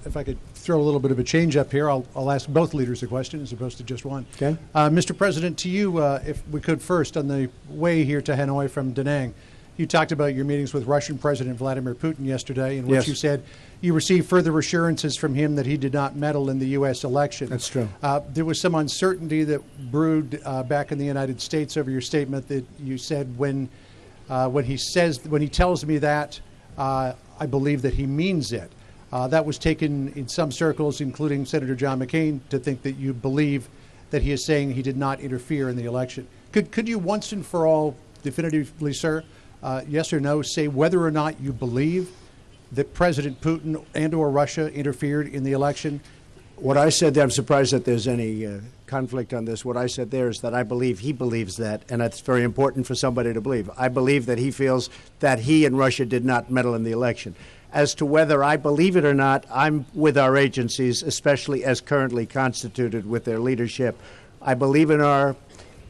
if I could throw a little bit of a change up here, I'll ask both leaders a question as opposed to just one. Okay. Mr. President, to you, if we could first, on the way here to Hanoi from Da Nang, you talked about your meetings with Russian President Vladimir Putin yesterday, in which you said you received further assurances from him that he did not meddle in the U.S. election. That's true. There was some uncertainty that brewed back in the United States over your statement that you said when he tells me that, I believe that he means it. That was taken in some circles, including Senator John McCain, to think that you believe that he is saying he did not interfere in the election. Could you once and for all, definitively, sir, yes or no, say whether or not you believe that President Putin and or Russia interfered in the election? What I said there, I'm surprised that there's any conflict on this. What I said there is that I believe he believes that, and that's very important for somebody to believe. I believe that he feels that he and Russia did not meddle in the election. As to whether I believe it or not, I'm with our agencies, especially as currently constituted with their leadership. I believe in our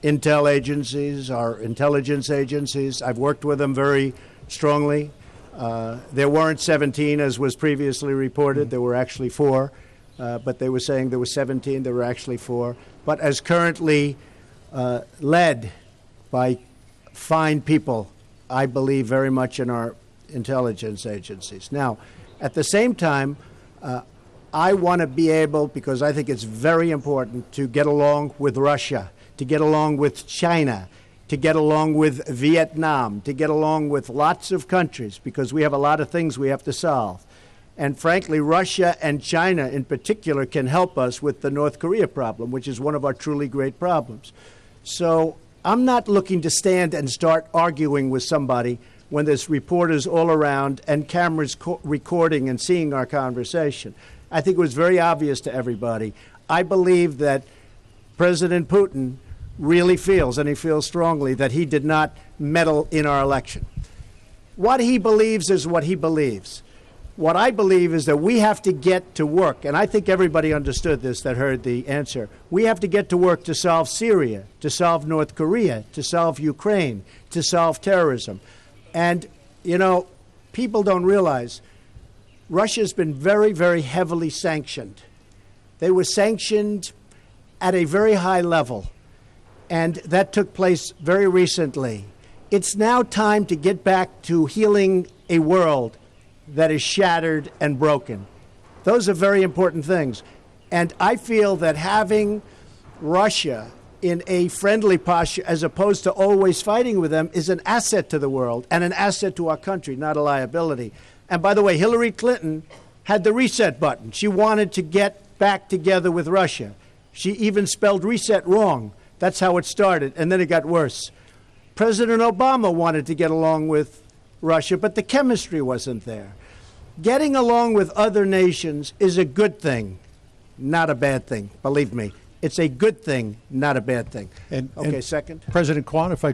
intel agencies, our intelligence agencies. I've worked with them very strongly. There weren't 17, as was previously reported. There were actually 4. But they were saying there were 17. There were actually 4. But as currently led by fine people, I believe very much in our intelligence agencies. Now, at the same time, I want to be able, because I think it's very important, to get along with Russia, to get along with China, to get along with Vietnam, to get along with lots of countries, because we have a lot of things we have to solve. And frankly, Russia and China in particular can help us with the North Korea problem, which is one of our truly great problems. So I'm not looking to stand and start arguing with somebody when there's reporters all around and cameras recording and seeing our conversation. I think it was very obvious to everybody. I believe that President Putin really feels, and he feels strongly, that he did not meddle in our election. What he believes is what he believes. What I believe is that we have to get to work, and I think everybody understood this that heard the answer. We have to get to work to solve Syria, to solve North Korea, to solve Ukraine, to solve terrorism. And, you know, people don't realize Russia's been very, very heavily sanctioned. They were sanctioned at a very high level, and that took place very recently. It's now time to get back to healing a world that is shattered and broken. Those are very important things. And I feel that having Russia in a friendly posture as opposed to always fighting with them is an asset to the world and an asset to our country, not a liability. And by the way, Hillary Clinton had the reset button. She wanted to get back together with Russia. She even spelled reset wrong. That's how it started, and then it got worse. President Obama wanted to get along with Russia, but the chemistry wasn't there. Getting along with other nations is a good thing, not a bad thing. Believe me, it's a good thing, not a bad thing. And okay, second. President Kwan, if I